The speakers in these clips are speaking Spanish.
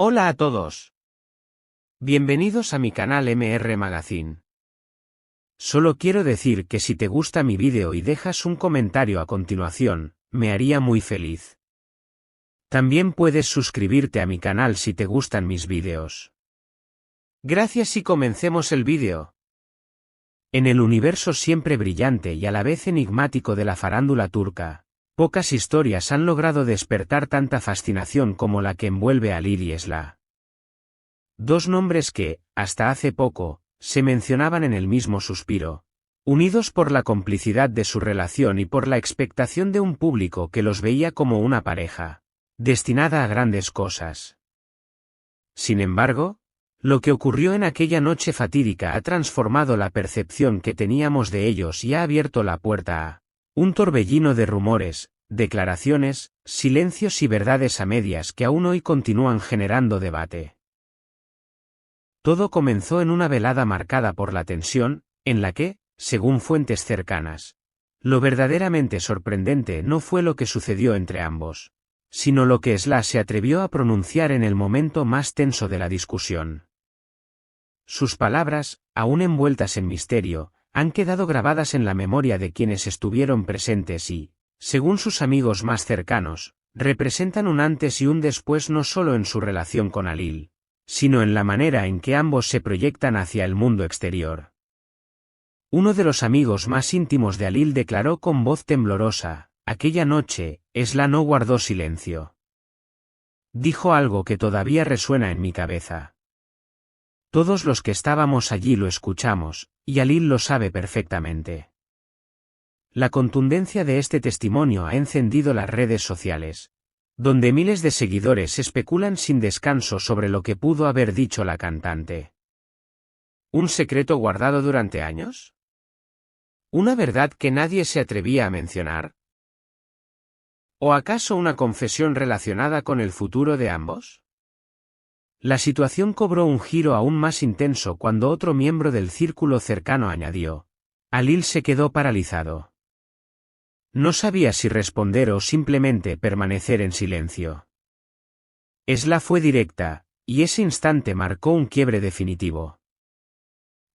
Hola a todos. Bienvenidos a mi canal MR Magazine. Solo quiero decir que si te gusta mi vídeo y dejas un comentario a continuación, me haría muy feliz. También puedes suscribirte a mi canal si te gustan mis vídeos. Gracias y comencemos el vídeo. En el universo siempre brillante y a la vez enigmático de la farándula turca, pocas historias han logrado despertar tanta fascinación como la que envuelve a Halil y Esra. Dos nombres que, hasta hace poco, se mencionaban en el mismo suspiro, unidos por la complicidad de su relación y por la expectación de un público que los veía como una pareja, destinada a grandes cosas. Sin embargo, lo que ocurrió en aquella noche fatídica ha transformado la percepción que teníamos de ellos y ha abierto la puerta a un torbellino de rumores, declaraciones, silencios y verdades a medias que aún hoy continúan generando debate. Todo comenzó en una velada marcada por la tensión, en la que, según fuentes cercanas, lo verdaderamente sorprendente no fue lo que sucedió entre ambos, sino lo que Esra se atrevió a pronunciar en el momento más tenso de la discusión. Sus palabras, aún envueltas en misterio, han quedado grabadas en la memoria de quienes estuvieron presentes y, según sus amigos más cercanos, representan un antes y un después no solo en su relación con Halil, sino en la manera en que ambos se proyectan hacia el mundo exterior. Uno de los amigos más íntimos de Halil declaró con voz temblorosa: aquella noche, Esra no guardó silencio. Dijo algo que todavía resuena en mi cabeza. Todos los que estábamos allí lo escuchamos, y Halil lo sabe perfectamente. La contundencia de este testimonio ha encendido las redes sociales, donde miles de seguidores especulan sin descanso sobre lo que pudo haber dicho la cantante. ¿Un secreto guardado durante años? ¿Una verdad que nadie se atrevía a mencionar? ¿O acaso una confesión relacionada con el futuro de ambos? La situación cobró un giro aún más intenso cuando otro miembro del círculo cercano añadió: Halil se quedó paralizado. No sabía si responder o simplemente permanecer en silencio. Esra fue directa, y ese instante marcó un quiebre definitivo.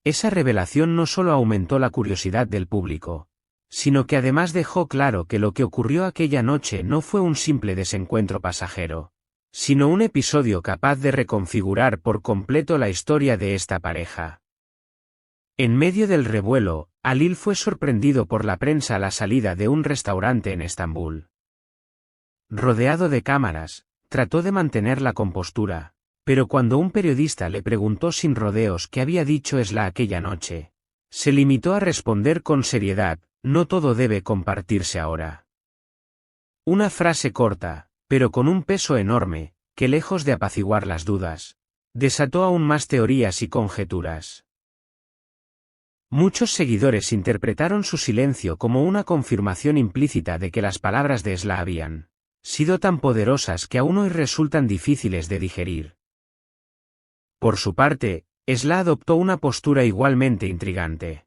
Esa revelación no solo aumentó la curiosidad del público, sino que además dejó claro que lo que ocurrió aquella noche no fue un simple desencuentro pasajero, sino un episodio capaz de reconfigurar por completo la historia de esta pareja. En medio del revuelo, Halil fue sorprendido por la prensa a la salida de un restaurante en Estambul. Rodeado de cámaras, trató de mantener la compostura, pero cuando un periodista le preguntó sin rodeos qué había dicho Esra aquella noche, se limitó a responder con seriedad: no todo debe compartirse ahora. Una frase corta, pero con un peso enorme, que lejos de apaciguar las dudas, desató aún más teorías y conjeturas. Muchos seguidores interpretaron su silencio como una confirmación implícita de que las palabras de Esra habían sido tan poderosas que aún hoy resultan difíciles de digerir. Por su parte, Esra adoptó una postura igualmente intrigante.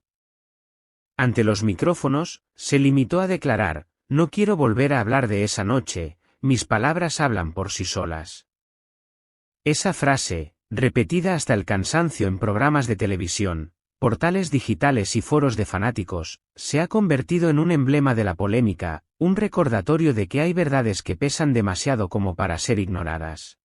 Ante los micrófonos, se limitó a declarar: no quiero volver a hablar de esa noche, mis palabras hablan por sí solas. Esa frase, repetida hasta el cansancio en programas de televisión, portales digitales y foros de fanáticos, se ha convertido en un emblema de la polémica, un recordatorio de que hay verdades que pesan demasiado como para ser ignoradas.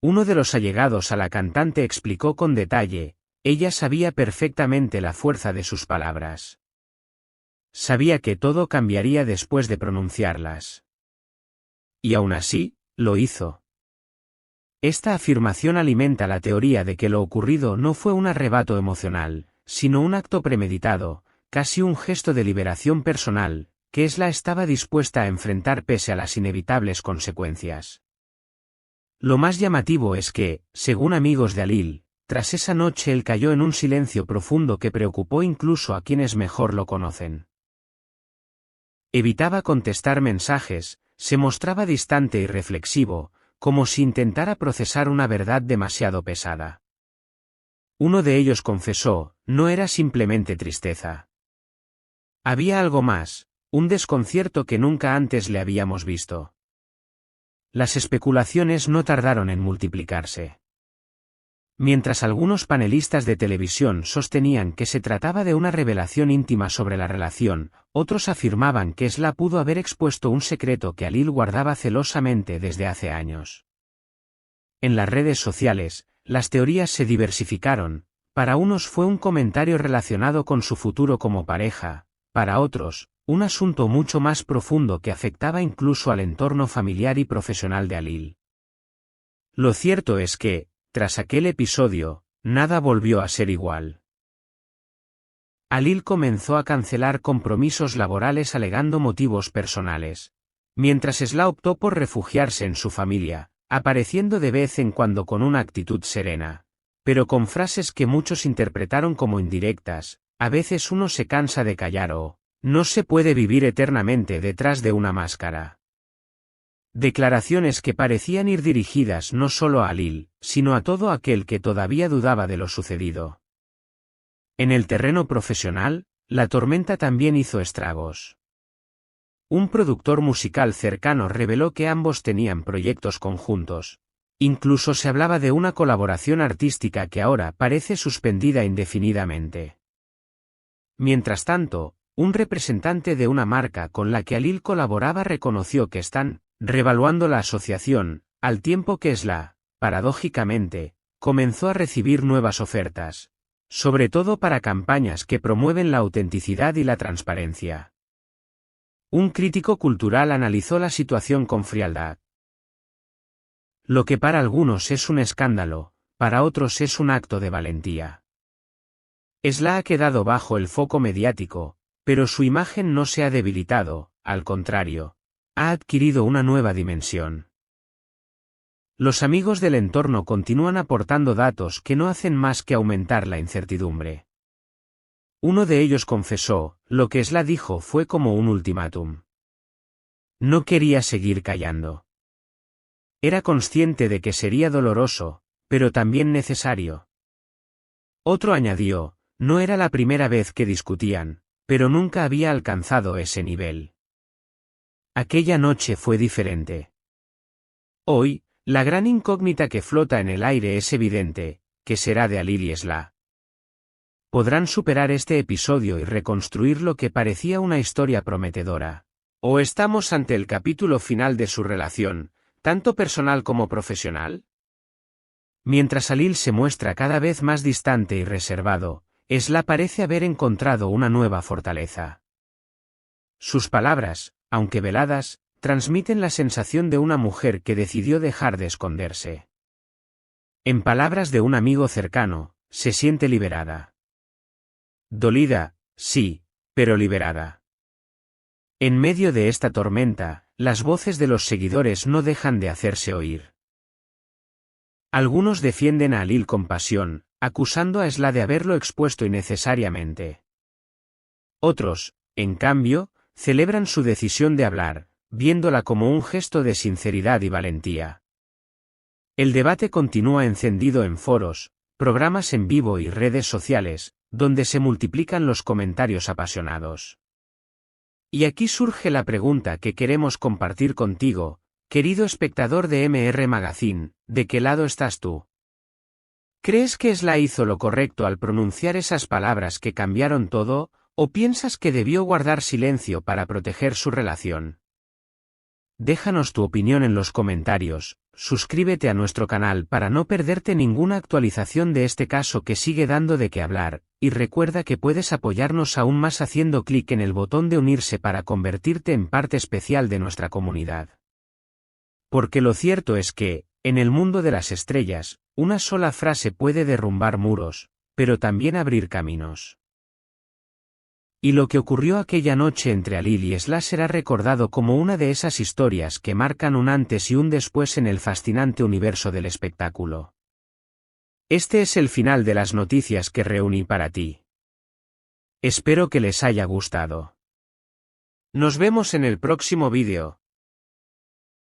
Uno de los allegados a la cantante explicó con detalle: ella sabía perfectamente la fuerza de sus palabras. Sabía que todo cambiaría después de pronunciarlas. Y aún así, lo hizo. Esta afirmación alimenta la teoría de que lo ocurrido no fue un arrebato emocional, sino un acto premeditado, casi un gesto de liberación personal, que Esra estaba dispuesta a enfrentar pese a las inevitables consecuencias. Lo más llamativo es que, según amigos de Halil, tras esa noche él cayó en un silencio profundo que preocupó incluso a quienes mejor lo conocen. Evitaba contestar mensajes, se mostraba distante y reflexivo, como si intentara procesar una verdad demasiado pesada. Uno de ellos confesó: no era simplemente tristeza. Había algo más, un desconcierto que nunca antes le habíamos visto. Las especulaciones no tardaron en multiplicarse. Mientras algunos panelistas de televisión sostenían que se trataba de una revelación íntima sobre la relación, otros afirmaban que Sla pudo haber expuesto un secreto que Halil guardaba celosamente desde hace años. En las redes sociales, las teorías se diversificaron. Para unos fue un comentario relacionado con su futuro como pareja, para otros, un asunto mucho más profundo que afectaba incluso al entorno familiar y profesional de Halil. Lo cierto es que, tras aquel episodio, nada volvió a ser igual. Halil comenzó a cancelar compromisos laborales alegando motivos personales, mientras Sla optó por refugiarse en su familia, apareciendo de vez en cuando con una actitud serena, pero con frases que muchos interpretaron como indirectas. A veces uno se cansa de callar o, no se puede vivir eternamente detrás de una máscara. Declaraciones que parecían ir dirigidas no solo a Halil, sino a todo aquel que todavía dudaba de lo sucedido. En el terreno profesional, la tormenta también hizo estragos. Un productor musical cercano reveló que ambos tenían proyectos conjuntos. Incluso se hablaba de una colaboración artística que ahora parece suspendida indefinidamente. Mientras tanto, un representante de una marca con la que Halil colaboraba reconoció que están revaluando la asociación, al tiempo que Sla, paradójicamente, comenzó a recibir nuevas ofertas, sobre todo para campañas que promueven la autenticidad y la transparencia. Un crítico cultural analizó la situación con frialdad. Lo que para algunos es un escándalo, para otros es un acto de valentía. Sla ha quedado bajo el foco mediático, pero su imagen no se ha debilitado, al contrario, ha adquirido una nueva dimensión. Los amigos del entorno continúan aportando datos que no hacen más que aumentar la incertidumbre. Uno de ellos confesó, lo que Sla dijo fue como un ultimátum. No quería seguir callando. Era consciente de que sería doloroso, pero también necesario. Otro añadió, no era la primera vez que discutían, pero nunca había alcanzado ese nivel. Aquella noche fue diferente. Hoy, la gran incógnita que flota en el aire es evidente, ¿qué será de Halil y Sla? ¿Podrán superar este episodio y reconstruir lo que parecía una historia prometedora? ¿O estamos ante el capítulo final de su relación, tanto personal como profesional? Mientras Halil se muestra cada vez más distante y reservado, Sla parece haber encontrado una nueva fortaleza. Sus palabras, aunque veladas, transmiten la sensación de una mujer que decidió dejar de esconderse. En palabras de un amigo cercano, se siente liberada. Dolida, sí, pero liberada. En medio de esta tormenta, las voces de los seguidores no dejan de hacerse oír. Algunos defienden a Halil con pasión, acusando a Sla de haberlo expuesto innecesariamente. Otros, en cambio, celebran su decisión de hablar, viéndola como un gesto de sinceridad y valentía. El debate continúa encendido en foros, programas en vivo y redes sociales, donde se multiplican los comentarios apasionados. Y aquí surge la pregunta que queremos compartir contigo, querido espectador de MR Magazine, ¿de qué lado estás tú? ¿Crees que Sla hizo lo correcto al pronunciar esas palabras que cambiaron todo, o piensas que debió guardar silencio para proteger su relación? Déjanos tu opinión en los comentarios, suscríbete a nuestro canal para no perderte ninguna actualización de este caso que sigue dando de qué hablar, y recuerda que puedes apoyarnos aún más haciendo clic en el botón de unirse para convertirte en parte especial de nuestra comunidad. Porque lo cierto es que, en el mundo de las estrellas, una sola frase puede derrumbar muros, pero también abrir caminos. Y lo que ocurrió aquella noche entre Halil y Sla será recordado como una de esas historias que marcan un antes y un después en el fascinante universo del espectáculo. Este es el final de las noticias que reuní para ti. Espero que les haya gustado. Nos vemos en el próximo vídeo.